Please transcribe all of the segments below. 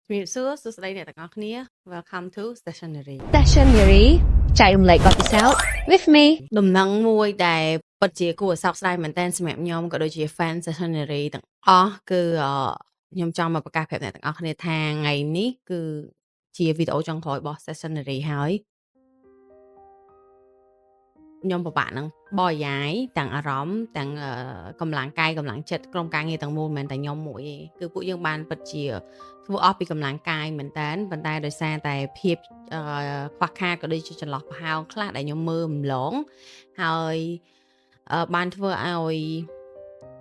ជំរាបសួរសួស្តីអ្នកទាំងអស់គ្នា Welcome to Stationery Stationery ចែករំលែកបទពិសោធន៍ with me ដំណឹងមួយដែលពិតជាគួរឲ្យសោកស្ដាយមែនទែនសម្រាប់ខ្ញុំក៏ដូចជា fan Stationery ទាំងអស់គឺខ្ញុំចង់មកប្រកាសប្រាប់អ្នកទាំងអស់គ្នាថាថ្ងៃនេះគឺជាវីដេអូចុងក្រោយរបស់ Stationery ហើយខ្ញុំពិបាកនឹងបរិយាយទាំងអារម្មណ៍ទាំងកម្លាំងកាយកម្លាំងចិត្តក្រុមការងារទាំងមូលមិនមែនតែខ្ញុំមួយទេគឺពួកយើងបានពិតជាធ្វើអស់ពីកម្លាំងកាយមែនតើប៉ុន្តែដោយសារតែភាពខ្វះខាតក៏ដូចជាចន្លោះប្រហោងខ្លះដែលខ្ញុំមើលម្លងហើយបានធ្វើឲ្យ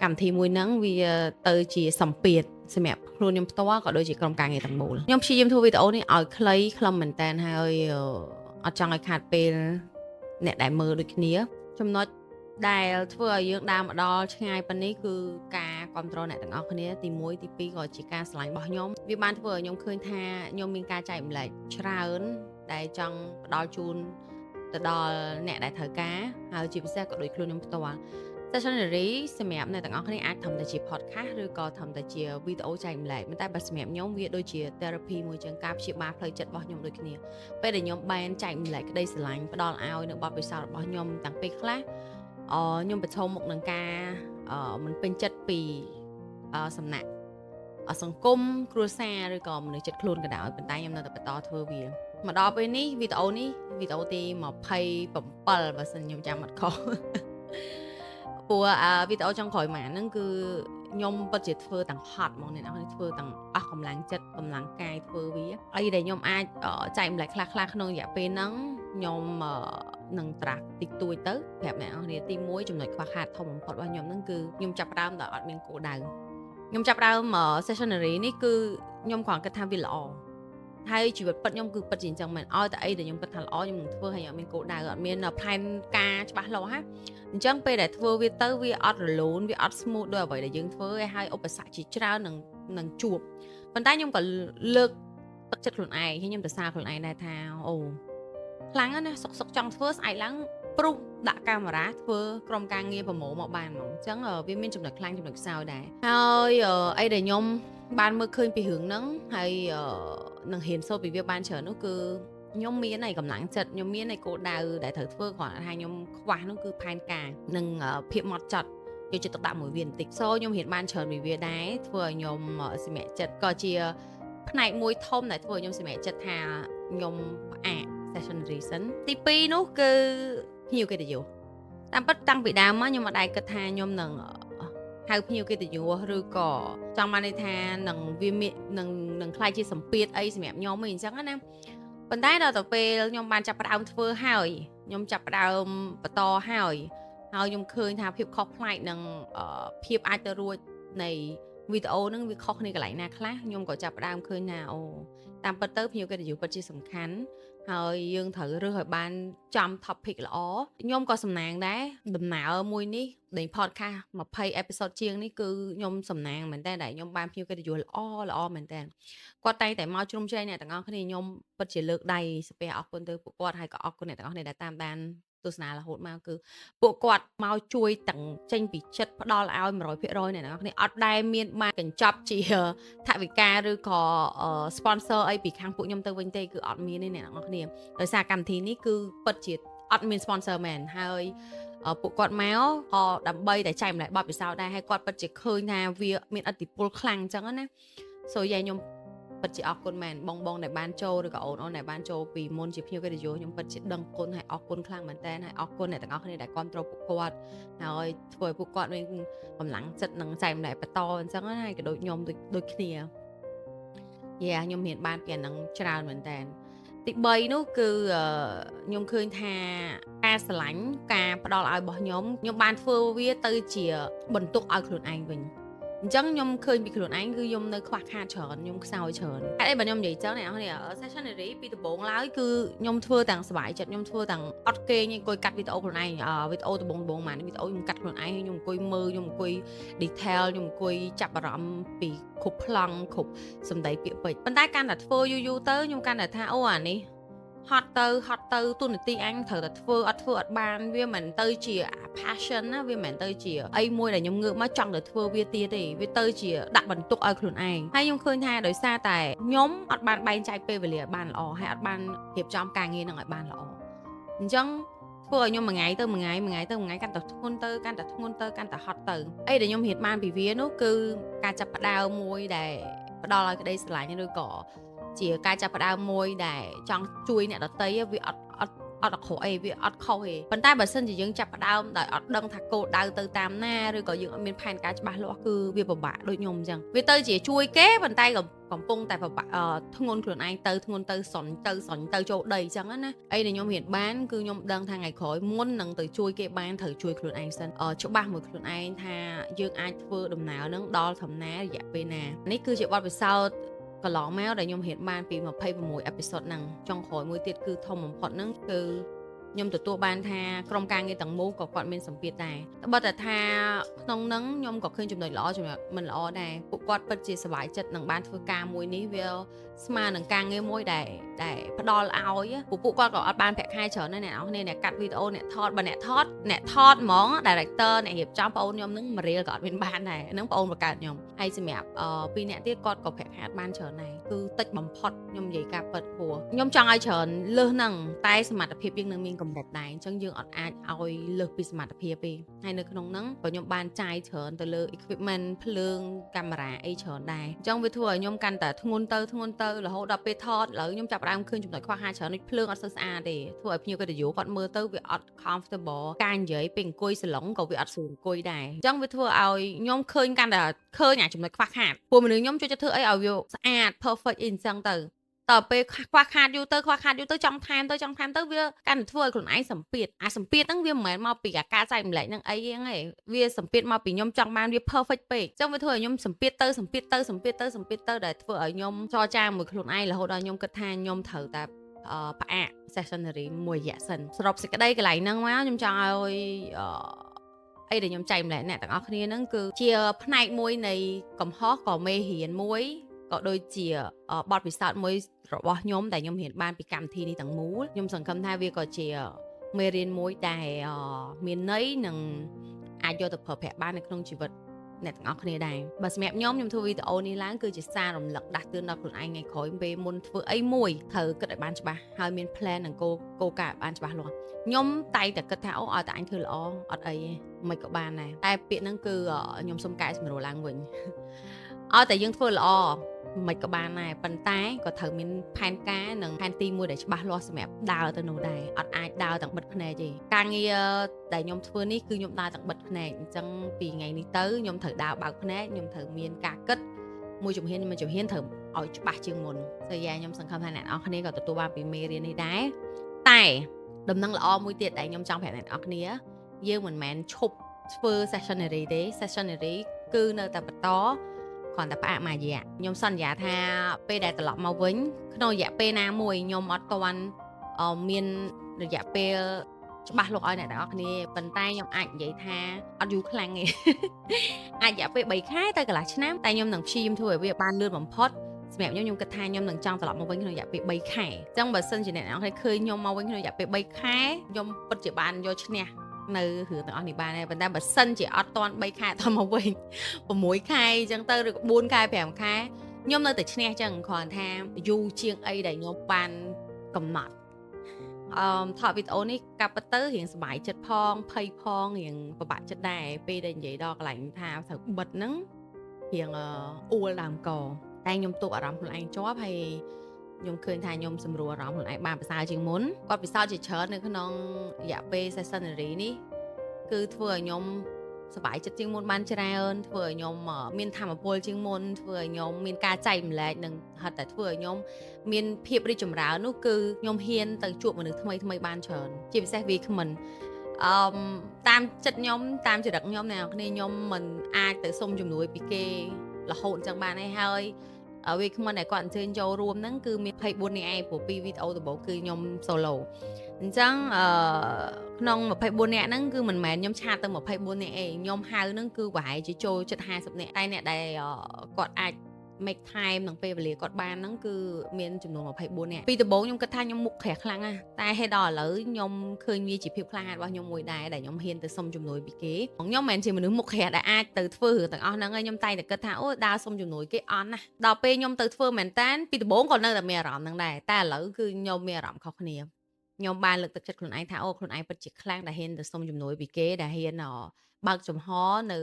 កម្មវិធីមួយហ្នឹងវាទៅជាសម្ពាធសម្រាប់ខ្លួនខ្ញុំផ្ទាល់ក៏ដូចជាក្រុមការងារទាំងមូលខ្ញុំព្យាយាមធ្វើវីដេអូនេះឲ្យខ្លីខ្លឹមមែនតើហើយអត់ចង់ឲ្យខាតពេលអ្នកដែលមើលដូចគ្នាចំណុចដែលធ្វើឲ្យយើងដើរមកដល់ឆ្ងាយប៉ុណ្នេះគឺការគ្រប់គ្រងអ្នកទាំងអស់គ្នាទី1ទី2ក៏ជាការស្រឡាញ់របស់ខ្ញុំវាបានធ្វើឲ្យខ្ញុំឃើញថាខ្ញុំមានការចែករំលែកច្រើនដែលចង់ផ្ដល់ជូនទៅដល់អ្នកដែលត្រូវការហើយជាពិសេសក៏ដូចខ្លួនខ្ញុំផ្ទាល់ Stationery សម្រាប់អ្នកទាំងអស់គ្នាអាចធ្វើតែជា podcast ឬក៏ធ្វើតែជាវីដេអូចែករំលែកប៉ុន្តែបើសម្រាប់ខ្ញុំវាដូចជា therapy មួយជាងការព្យាបាលផ្លូវចិត្តរបស់ខ្ញុំដូចគ្នាពេលដែលខ្ញុំបានចែករំលែកក្តីស្រឡាញ់ផ្ដល់ឲ្យនៅបទពិសោធន៍របស់ខ្ញុំទាំងពេលខ្លះខ្ញុំប្រឈមមុខនឹងការមិនពេញចិត្តពីសំណាក់សង្គមគ្រួសារឬក៏មនុស្សចិត្តខ្លួនក៏ដោយប៉ុន្តែខ្ញុំនៅតែបន្តធ្វើវាមកដល់ពេលនេះវីដេអូនេះវីដេអូទី27បើសិនខ្ញុំចាំអត់ខុសព្រោះវីដេអូចុងក្រោយមកហ្នឹងគឺខ្ញុំពិតជាធ្វើទាំងហត់ហ្មងអ្នកនរគ្នាធ្វើទាំងអស់កម្លាំងចិត្តកម្លាំងកាយធ្វើវាអីដែលខ្ញុំអាចចែករំលែកខ្លះៗក្នុងរយៈពេលហ្នឹងខ្ញុំនឹងត្រាស់តិចតួចទៅប្រាប់អ្នកនរគ្នាទី1ចំណុចខ្វះខាតធំបំផុតរបស់ខ្ញុំហ្នឹងគឺខ្ញុំចាប់ផ្ដើមដោយអត់មានគោលដៅខ្ញុំចាប់ផ្ដើម Stationery នេះគឺខ្ញុំគ្រាន់គិតថាវាល្អហើយជីវិតពិតខ្ញុំគឺពិតជាអញ្ចឹងមែនឲ្យតែអីដែលខ្ញុំគិតថាល្អខ្ញុំនឹងធ្វើហើយអត់មានគោលដៅអត់មានផែនការច្បាស់លាស់ណាអញ្ចឹងពេលដែលធ្វើវាទៅវាអត់រលូនវាអត់ smooth ដោយអ្វីដែលយើងធ្វើឯហើយឧបសគ្គជាច្រើននឹងជួបប៉ុន្តែខ្ញុំក៏លើកទឹកចិត្តខ្លួនឯងហើយខ្ញុំទៅសារខ្លួនឯងដែរថាអូខ្លាំងណាស់សុកចង់ធ្វើស្អែកឡើងព្រុសដាក់កាមេរ៉ាធ្វើក្រុមការងារប្រម៉ូមកបានហ្មងអញ្ចឹងវាមានចំណុចខ្លាំងចំណុចខ្សោយដែរហើយអីដែលខ្ញុំបានមើលឃើញពីរឿងហ្នឹងហើយនឹងហ៊ានសូត្រពីវាបានច្រើននោះគឺខ្ញុំមានឯកម្លាំងចិត្តខ្ញុំមានឯគោលដៅដែលត្រូវធ្វើគ្រាន់តែថាខ្ញុំខ្វះនោះគឺផែនការនិងភាពហ្មត់ចត់យកចិត្តទុកដាក់មួយវាបន្តិចខ្ញុំហ៊ានបានច្រើនពីវាដែរធ្វើឲ្យខ្ញុំសម្រេចចិត្តក៏ជាផ្នែកមួយធំដែលធ្វើឲ្យខ្ញុំសម្រេចចិត្តថាខ្ញុំផ្អាក Stationery សិនទី2នោះគឺភ្ញៀវកិត្តិយសតាមពិតតាំងពីដើមមកខ្ញុំមិនដែលគិតថាខ្ញុំនឹងហៅភ្ញៀវកិត្តិយសឬក៏ចង់បានន័យថានឹងវានឹងខ្លាចជាសម្ពាធអីសម្រាប់ខ្ញុំអីអញ្ចឹងណាប៉ុន្តែដល់ទៅពេលខ្ញុំបានចាប់ផ្ដើមធ្វើហើយខ្ញុំចាប់ផ្ដើមបន្តហើយខ្ញុំឃើញថាភាពខុសប្លែកនិងភាពអាចទៅរួចនៃវីដេអូហ្នឹងវាខុសគ្នាកន្លែងណាខ្លះខ្ញុំក៏ចាប់ផ្ដើមឃើញថាអូតាមពិតទៅភ្ញៀវកិត្តិយសពិតជាសំខាន់ហើយយើងត្រូវរើសឲ្យបានចំ topic ល្អខ្ញុំក៏សំណាងដែរដំណើរមួយនេះនៃ podcast 20 episode ជាងនេះគឺខ្ញុំសំណាងមែនតើដែលខ្ញុំបានភ្ញៀវកិត្តិយសល្អមែនតើគាត់តែងតែមកជ្រុំជ្រែងអ្នកទាំងអស់គ្នាខ្ញុំពិតជាលើកដៃស្ពះអរគុណទៅពួកគាត់ហើយក៏អរគុណអ្នកទាំងអស់គ្នាដែលតាមដានទស្សនារហូតមកគឺពួកគាត់មកជួយទាំងចេញពីចិត្តផ្ដល់ឲ្យ 100% អ្នកទាំងអស់គ្នាអត់ដែលមានបានកញ្ចប់ជាថវិកាឬក៏ sponsor អីពីខាងពួកខ្ញុំទៅវិញទេគឺអត់មានទេអ្នកទាំងអស់គ្នាដោយសារកម្មវិធីនេះគឺពិតជាអត់មាន sponsor មែនហើយពួកគាត់មកដើម្បីតែចែករំលែកបទពិសោធន៍ដែរហើយគាត់ពិតជាឃើញថាវាមានឥទ្ធិពលខ្លាំងអញ្ចឹងណាខ្ញុំពិតជាអរគុណមែនបងដែលបានចូលឬក៏អូនដែលបានចូលពីមុនជាភ្ញៀវកិត្តិយសខ្ញុំពិតជាដឹងគុណហើយអរគុណខ្លាំងមែនតើហើយអរគុណអ្នកទាំងអស់គ្នាដែលគ្រប់គ្រងពួកគាត់ហើយធ្វើឲ្យពួកគាត់មានកម្លាំងចិត្តនិងចែករំលែកបន្តអញ្ចឹងណាហើយក៏ដូចខ្ញុំដូចគ្នាខ្ញុំមានបានពីអានឹងច្រើនមែនតើទី3នោះគឺខ្ញុំឃើញថាការស្រឡាញ់ការផ្ដល់ឲ្យរបស់ខ្ញុំបានធ្វើវាទៅជាបន្ទុកឲ្យខ្លួនឯងវិញអញ្ចឹងខ្ញុំឃើញពីខ្លួនឯងគឺខ្ញុំនៅខ្វះខាតច្រើនខ្ញុំខ្សោយច្រើនហេតុអីបើខ្ញុំនិយាយចឹងអ្នកនរគ្នា Stationery ពីដំបូងឡើយគឺខ្ញុំធ្វើទាំងសុបាយចិត្តខ្ញុំធ្វើទាំងអត់គេងអង្គុយកាត់វីដេអូខ្លួនឯងវីដេអូដំបូងមកវីដេអូខ្ញុំកាត់ខ្លួនឯងខ្ញុំអង្គុយមើលខ្ញុំអង្គុយ detail ខ្ញុំអង្គុយចាប់អារម្មណ៍ពីគ្រប់ប្លង់គ្រប់សម្ដីពាក្យពេចន៍ប៉ុន្តែកាន់តែធ្វើយូរទៅខ្ញុំកាន់តែថាអូអានេះ hot ទៅទូនាទីអញត្រូវតែធ្វើអត់បានវាមិនទៅជា passion ណាវាមិនទៅជាអីមួយដែលខ្ញុំងើបមកចង់ទៅធ្វើវាទៀតទេវាទៅជាដាក់បន្ទុកឲ្យខ្លួនឯងហើយខ្ញុំឃើញថាដោយសារតែខ្ញុំអត់បានបែងចែកពេលវេលាឲ្យបានល្អហើយអត់បានរៀបចំការងារនឹងឲ្យបានល្អអញ្ចឹងធ្វើឲ្យខ្ញុំមួយថ្ងៃទៅមួយថ្ងៃកាន់តែធ្ងន់ទៅកាន់តែហត់ទៅអីដែលខ្ញុំរៀនបានពីវានោះគឺការចាប់ផ្ដើមមួយដែលផ្ដល់ឲ្យក្តីស្រឡាញ់ឬក៏ជាការចាប់ផ្ដើមមួយដែលចង់ជួយអ្នកដទៃវាអត់អក្រក់អីវាអត់ខុសទេប៉ុន្តែបើសិនជាយើងចាប់ផ្ដើមដោយអត់ដឹងថាគោលដៅទៅតាមណាឬក៏យើងអត់មានផែនការច្បាស់លាស់គឺវាពិបាកដូចខ្ញុំអញ្ចឹងវាទៅជាជួយគេប៉ុន្តែកំពុងតែពិបាកធ្ងន់ខ្លួនឯងទៅធ្ងន់ទៅសន់ទៅចូលដីអញ្ចឹងណាអីដែលខ្ញុំរៀនបានគឺខ្ញុំដឹងថាថ្ងៃក្រោយមុននឹងទៅជួយគេបានត្រូវជួយខ្លួនឯងសិនច្បាស់មួយខ្លួនឯងថាយើងអាចធ្វើដំណើរនឹងដល់ធំណារយៈពេលណានេះគឺជាបទពិសោធន៍កន្លងមកដែលខ្ញុំរៀនបានពី26អេពីសូតហ្នឹងចុងក្រោយមួយទៀតគឺធំបំផុតហ្នឹងគឺខ្ញុំទទួលបានថាក្រុមការងារទាំងមូលក៏គាត់មានសម្ពាធដែរតែបើតែថាក្នុងហ្នឹងខ្ញុំក៏ឃើញចំណុចល្អចំណុចមិនល្អដែរពួកគាត់ពិតជាសប្បាយចិត្តនឹងបានធ្វើការមួយនេះវាស្មើនឹងការងារមួយដែលផ្ដល់ឲ្យពួកគាត់ក៏អត់បានប្រាក់ខែច្រើនដែរអ្នកនរគ្នាអ្នកកាត់វីដេអូអ្នកថតបើអ្នកថតហ្មង director អ្នករៀបចំបងអូនខ្ញុំហ្នឹងមួយរៀលក៏អត់មានបានដែរហ្នឹងបងអូនបង្កើតខ្ញុំហើយសម្រាប់ពីរអ្នកទៀតគាត់ក៏ប្រាក់ខែបានច្រើនដែរគឺតិចបំផុតខ្ញុំនិយាយការពិតព្រោះខ្ញុំចង់ឲ្យច្រើនលើសហ្នឹងតែសមត្ថភាពយើងនៅមានកម្រិតដែរអញ្ចឹងយើងអត់អាចឲ្យលើសពីសមត្ថភាពទេហើយនៅក្នុងហ្នឹងក៏ខ្ញុំបានចាយច្រើនទៅលើ equipment ភ្លើងកាមេរ៉ាអីច្រើនដែរអញ្ចឹងវាធ្វើឲ្យខ្ញុំកាន់តែធ្ងន់ទៅរហូតដល់ពេលថតឥឡូវខ្ញុំចាប់ផ្ដើមឃើញចំណុចខ្វះខាតច្រើននេះភ្លើងអត់សូវស្អាតទេធ្វើឲ្យភ្ញៀវកិត្តិយសគាត់មើលទៅវាអត់ comfortable ការនិយាយពេលអង្គុយសាឡុងក៏វាអត់ស្រួលអង្គុយដែរអញ្ចឹងវាធ្វើឲ្យខ្ញុំឃើញកាន់តែឃើញអាចំណុចខ្វះខាតពួកមនុស្សខ្ញុំជួយចិត្តធ្វើអីឲ្យវាស្អាត perfect អីអញ្ចឹងទៅតើពេលខ្វះខាតយូរទៅចង់ថែមទៅវាកាន់តែធ្វើឲ្យខ្លួនឯងសម្ពាធសម្ពាធហ្នឹងវាមិនមែនមកពីការចែកម្លែកហ្នឹងអីហ្នឹងឯងវាសម្ពាធមកពីខ្ញុំចង់បានវា perfect ពេកអញ្ចឹងវាធ្វើឲ្យខ្ញុំសម្ពាធទៅដែលធ្វើឲ្យខ្ញុំចរចាមួយខ្លួនឯងរហូតដល់ខ្ញុំគិតថាខ្ញុំត្រូវតែផ្អាក sessionary មួយរយៈសិនសរុបសេចក្តីកន្លែងហ្នឹងមកខ្ញុំចង់ឲ្យអីដែលខ្ញុំចែកម្លែកអ្នកទាំងអស់គ្នាហ្នឹងគឺជាផ្នែកមួយនៃកំហុសក៏មេរៀនមួយក៏ដូចជាបទពិសោធន៍មួយរបស់ខ្ញុំដែលខ្ញុំរៀនបានពីកម្មវិធីនេះទាំងមូលខ្ញុំសង្ឃឹមថាវាក៏ជាមេរៀនមួយដែលមានន័យនិងអាចយកទៅប្រើប្រាស់បាននៅក្នុងជីវិតអ្នកទាំងអស់គ្នាដែរបើសម្រាប់ខ្ញុំធ្វើវីដេអូនេះឡើងគឺជាសាររំលឹកដាស់តឿនដល់ខ្លួនឯងថ្ងៃក្រោយពេលមុនធ្វើអីមួយត្រូវគិតឲ្យបានច្បាស់ហើយមាន plan និងគោលការណ៍បានច្បាស់លាស់ខ្ញុំតែងតែគិតថាអូឲ្យតែអញធ្វើល្អអត់អីទេមិនក៏បានដែរតែពាក្យហ្នឹងគឺខ្ញុំសុំកែសម្រួលឡើងវិញឲ្យតែយើងធ្វើល្អមិនក៏បានដែរប៉ុន្តែក៏ត្រូវមានផែនការនិងផែនទីមួយដែលច្បាស់លាស់សម្រាប់ដើរទៅនោះដែរអត់អាចដើរទាំងបិទភ្នែកទេការងារដែលខ្ញុំធ្វើនេះគឺខ្ញុំដើរទាំងបិទភ្នែកអញ្ចឹងពីថ្ងៃនេះទៅខ្ញុំត្រូវដើរបើកភ្នែកខ្ញុំត្រូវមានការគិតមួយជំហានត្រូវឲ្យច្បាស់ជាងមុនសូយ៉ាខ្ញុំសង្ឃឹមថាអ្នកនរគ្នាក៏ទទួលបានពីមេរៀននេះដែរតែដំណឹងល្អមួយទៀតដែលខ្ញុំចង់ប្រាប់អ្នកនរគ្នាយើងមិនមែនឈប់ធ្វើ sessionary ទេ sessionary គឺនៅតែបន្តគ្រាន់តែផ្អាកមួយរយៈខ្ញុំសន្យាថាពេលដែលត្រឡប់មកវិញក្នុងរយៈពេលណាមួយខ្ញុំអត់ទាន់មានរយៈពេលច្បាស់លាស់ឲ្យអ្នកទាំងអស់គ្នាប៉ុន្តែខ្ញុំអាចនិយាយថាអត់យូរខ្លាំងទេអាចរយៈពេល3ខែទៅកន្លះឆ្នាំតែខ្ញុំនឹងព្យាយាមធ្វើឲ្យវាបានលឿនបំផុតសម្រាប់ខ្ញុំគិតថាខ្ញុំនឹងចង់ត្រឡប់មកវិញក្នុងរយៈពេល3ខែអញ្ចឹងបើសិនជាអ្នកទាំងអស់គ្នាឃើញខ្ញុំមកវិញក្នុងរយៈពេល3ខែខ្ញុំពិតជាបានយកឈ្នះនៅរឿងទាំងអស់នេះបានដែរប៉ុន្តែបើសិនជាអត់តាន់3ខែតមកវិញ6ខែអញ្ចឹងទៅឬ4ខែ5ខែខ្ញុំនៅតែឈ្នះអញ្ចឹងគ្រាន់ថាយូរជាងអីដែលខ្ញុំបានកំណត់ថតវីដេអូនេះកាប់ទៅរៀងសប្បាយចិត្តផងភ័យផងរៀងពិបាកចិត្តដែរពេលដែលនិយាយដល់កន្លែងថាត្រូវបិទហ្នឹងរៀងអួលដើមកតែខ្ញុំទប់អារម្មណ៍ខ្លួនឯងជាប់ហើយខ្ញុំឃើញថាខ្ញុំសម្រួលអារម្មណ៍ខ្លួនឯងបានប្រសើរជាងមុនគាត់ពិសោធន៍ជាច្រើននៅក្នុងរយៈពេល sessionary នេះគឺធ្វើឲ្យខ្ញុំសប្បាយចិត្តជាងមុនបានច្រើនធ្វើឲ្យខ្ញុំមានធម៌ពលជាងមុនធ្វើឲ្យខ្ញុំមានការចែកម្លែកនិងហត់តែធ្វើឲ្យខ្ញុំមានភាពរីកចម្រើននោះគឺខ្ញុំហ៊ានទៅជួបមនុស្សថ្មីបានច្រើនជាពិសេសវាគ្មិនតាមចិត្តខ្ញុំតាមចរិតខ្ញុំអ្នកនរគ្នាខ្ញុំមិនអាចទៅសុំជំនួយពីគេរហូតអញ្ចឹងបានទេហើយវាគ្មិនដែលគាត់អញ្ជើញចូលរួមហ្នឹងគឺមាន24នាក់ឯងព្រោះ2វីដេអូដំបូងគឺខ្ញុំ solo អញ្ចឹងក្នុង24នាក់ហ្នឹងគឺមិនមែនខ្ញុំឆាតទៅ24នាក់ឯងខ្ញុំហៅហ្នឹងគឺប្រហែលជាចូលចិត្ត50នាក់តែអ្នកដែលគាត់អាច make time នឹងពេលវេលាគាត់បានហ្នឹងគឺមានចំនួន24នាក់ពីដំបូងខ្ញុំគិតថាខ្ញុំមុខក្រាស់ខ្លាំងណាស់តែហេតុដល់ឥឡូវខ្ញុំឃើញវាជាភាពក្លាហានរបស់ខ្ញុំមួយដែរដែលខ្ញុំហ៊ានទៅសុំជំនួយពីគេខ្ញុំមិនមែនជាមនុស្សមុខក្រាស់ដែលអាចទៅធ្វើរឿងទាំងអស់ហ្នឹងហើយខ្ញុំតែងតែគិតថាអូដើរសុំជំនួយគេអន់ណាស់ដល់ពេលខ្ញុំទៅធ្វើមែនតានពីដំបូងក៏នៅតែមានអារម្មណ៍ហ្នឹងដែរតែឥឡូវគឺខ្ញុំមានអារម្មណ៍ខុសគ្នាខ្ញុំបានលើកទឹកចិត្តខ្លួនឯងថាអូខ្លួនឯងពិតជាខ្លាំងដែលហ៊ានទៅសុំជំនួយពីគេដែលហ៊ានបើកចំហនៅ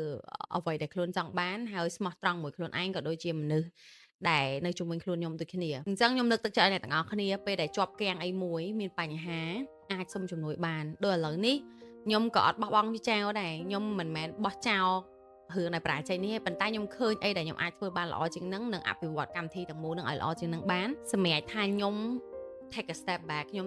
អ្វីដែលខ្លួនចង់បានហើយស្មោះត្រង់មួយខ្លួនឯងក៏ដូចជាមនុស្សដែលនៅជុំវិញខ្លួនខ្ញុំដូចគ្នាអញ្ចឹងខ្ញុំលើកទឹកចិត្តឲ្យអ្នកទាំងអស់គ្នាពេលដែលជាប់គាំងអីមួយមានបញ្ហាអាចសុំជំនួយបានដូចឥឡូវនេះខ្ញុំក៏អត់បោះបង់វាចោលដែរខ្ញុំមិនមែនបោះចោលរឿងដែលប្រាជ័យនេះទេប៉ុន្តែខ្ញុំឃើញអីដែលខ្ញុំអាចធ្វើបានល្អជាងហ្នឹងនិងអភិវឌ្ឍកម្មវិធីទាំងមូលហ្នឹងឲ្យល្អជាងហ្នឹងបានសម្រាប់ថាខ្ញុំ take a step back ខ្ញុំ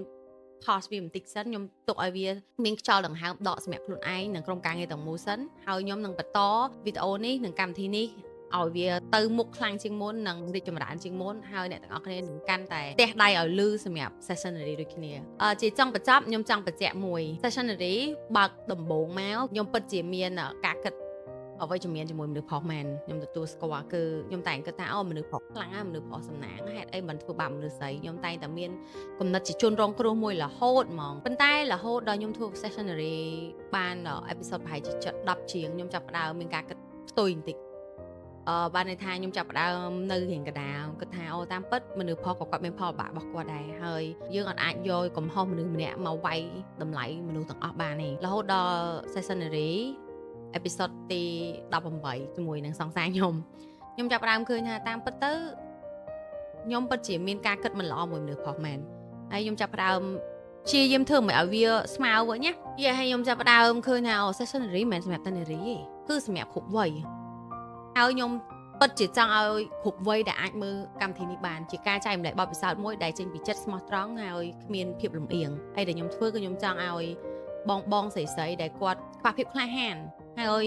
pause វាបន្តិចសិនខ្ញុំទុកឲ្យវាមានខ្យល់ដង្ហើមដកសម្រាប់ខ្លួនឯងនិងក្រុមការងារទាំងមូលសិនហើយខ្ញុំនឹងបន្តវីដេអូនេះនិងកម្មវិធីនេះឲ្យវាទៅមុខខ្លាំងជាងមុននិងរីកចម្រើនជាងមុនហើយអ្នកទាំងអស់គ្នានឹងកាន់តែទះដៃឲ្យលឺសម្រាប់ sessionary ដូចគ្នាជាចង់បញ្ចប់ខ្ញុំចង់បញ្ជាក់មួយ sessionary បើកដំបូងមកខ្ញុំពិតជាមានការគិតអ្វីជំនាញជាមួយមនុស្សប្រុសមែនខ្ញុំទទួលស្គាល់គឺខ្ញុំតែងគិតថាមនុស្សប្រុសខ្លាំងណាស់មនុស្សប្រុសសំណាងហេតុអីមិនធ្វើបាបមនុស្សស្រីខ្ញុំតែងតែមានគំនិតជាជនរងគ្រោះមួយរហូតហ្មងប៉ុន្តែរហូតដល់ខ្ញុំធ្វើ sessionary បានអេពីសូតប្រហែលជា10ជាងខ្ញុំចាប់ផ្ដើមមានការគិតផ្ទុយបន្តិចបានន័យថាខ្ញុំចាប់ផ្ដើមនៅរៀងកដាលគិតថាតាមពិតមនុស្សប្រុសក៏គាត់មានផលបាក់របស់គាត់ដែរហើយយើងអាចយកកំហុសមនុស្សម្នាក់មកវាយតម្លៃមនុស្សទាំងអស់បានទេរហូតដល់ sessionary អេពីសូតទី18ជាមួយនឹងសង្សារខ្ញុំចាប់ផ្ដើមឃើញថាតាមពិតទៅខ្ញុំពិតជាមានការគិតមិនល្អមួយមនុស្សប្រុសមែនហើយខ្ញុំចាប់ផ្ដើមព្យាយាមធ្វើមិនឲ្យវាស្មើវិញណាហើយខ្ញុំចាប់ផ្ដើមឃើញថា sessionary មិនមែនសម្រាប់តានារីទេគឺសម្រាប់គ្រប់វ័យហើយខ្ញុំពិតជាចង់ឲ្យគ្រប់វ័យដែលអាចមើលកម្មវិធីនេះបានជាការចែកម្លែកបទពិសោធន៍មួយដែលចេញពីចិត្តស្មោះត្រង់ហើយគ្មានភាពលំអៀងហើយដែលខ្ញុំធ្វើគឺខ្ញុំចង់ឲ្យបងស្រីដែលគាត់ខ្វះភាពក្លាហានហើយ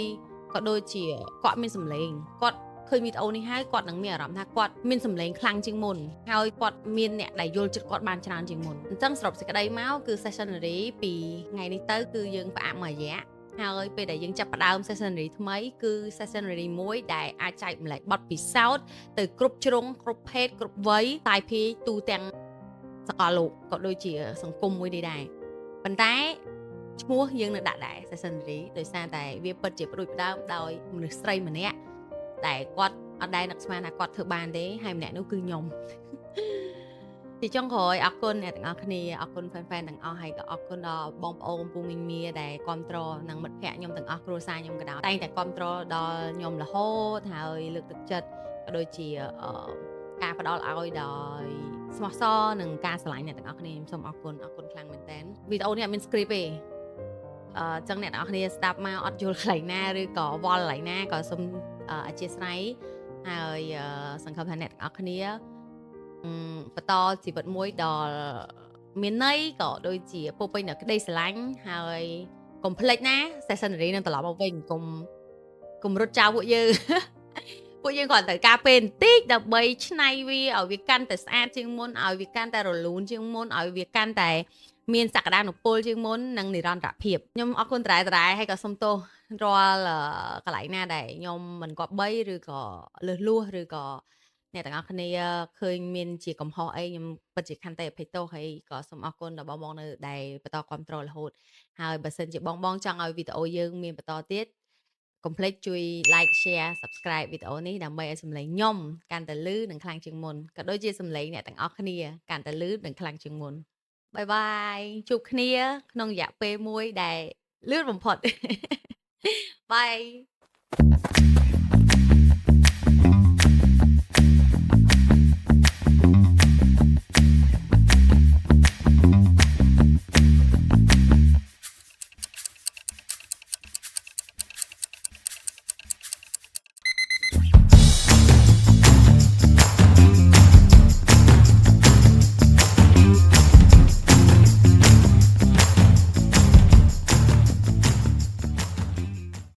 ក៏ដូចជាគាត់មានសម្លេងគាត់ឃើញវីដេអូនេះហើយគាត់នឹងមានអារម្មណ៍ថាគាត់មានសម្លេងខ្លាំងជាងមុនហើយគាត់មានអ្នកដែលយល់ចិត្តគាត់បានច្រើនជាងមុនអញ្ចឹងសរុបសេចក្តីមកគឺ sessionary ពីថ្ងៃនេះទៅគឺយើងផ្អាកមួយរយៈហើយពេលដែលយើងចាប់ផ្ដើម sessionary ថ្មីគឺ sessionary មួយដែលអាចចែកម្លែកបទពិសោធន៍ទៅគ្រប់ជ្រុងគ្រប់ភេទគ្រប់វ័យតាយភាយទូទាំងសកលលោកក៏ដូចជាសង្គមមួយនេះដែរប៉ុន្តែឈ្មោះយើងនៅដាក់ដែរ sessionary ដោយសារតែវាពិតជាប្រួយផ្ដើមដោយមនុស្សស្រីម្នាក់ដែលគាត់អត់ដែលនឹកស្មានថាគាត់ធ្វើបានទេហើយម្នាក់នោះគឺខ្ញុំទីចុងក្រោយអរគុណអ្នកទាំងអស់គ្នាអរគុណ fan ទាំងអស់ហើយក៏អរគុណដល់បងប្អូនពូមីងមាដែលគ្រប់គ្រងនិងមិត្តភ័ក្តិខ្ញុំទាំងអស់គ្រួសារខ្ញុំក៏ដោយតែងតែគ្រប់គ្រងដល់ខ្ញុំរហូតហើយលើកទឹកចិត្តក៏ដូចជាការផ្ដល់ឲ្យដោយស្មោះសរនិងការស្រឡាញ់អ្នកទាំងអស់គ្នាខ្ញុំសូមអរគុណខ្លាំងមែនតើវីដេអូនេះអត់មាន script ទេចឹងអ្នកទាំងអស់គ្នាស្ដាប់មកអត់យល់កន្លែងណាឬក៏វល់កន្លែងណាក៏សូមអធិស្ឋានហើយសង្ឃឹមថាអ្នកទាំងអស់គ្នាបន្តជីវិតមួយដល់មានន័យក៏ដូចជាពោពេញដោយក្តីស្រឡាញ់ហើយកុំភ្លេចណា sessionary នឹងត្រឡប់មកវិញកុំរត់ចោលពួកយើងពួកយើងគាត់ត្រូវការពេលបន្តិចដើម្បីឆ្នៃវាឲ្យវាកាន់តែស្អាតជាងមុនឲ្យវាកាន់តែរលូនជាងមុនឲ្យវាកាន់តែមានសក្តានុពលជាងមុននិងនិរន្តរភាពខ្ញុំអរគុណត្រែហើយក៏សូមទោសរាល់កន្លែងណាដែលខ្ញុំមិនគប្បីឬក៏លើសលួសឬក៏អ្នកទាំងអស់គ្នាឃើញមានជាកំហុសអីខ្ញុំពិតជាខន្តីអភ័យទោសហើយក៏សូមអរគុណដល់បងនៅដែលបន្តគ្រប់គ្រងរហូតហើយបើសិនជាបងចង់ឲ្យវីដេអូយើងមានបន្តទៀតកុំភ្លេចជួយ like share subscribe វីដេអូនេះដើម្បីឲ្យសម្លេងខ្ញុំកាន់តែលឺនិងខ្លាំងជាងមុនក៏ដូចជាសម្លេងអ្នកទាំងអស់គ្នាកាន់តែលឺនិងខ្លាំងជាងមុនបាយបាយជួបគ្នាក្នុងរយៈពេលមួយដែលលឿនបំផុតបាយ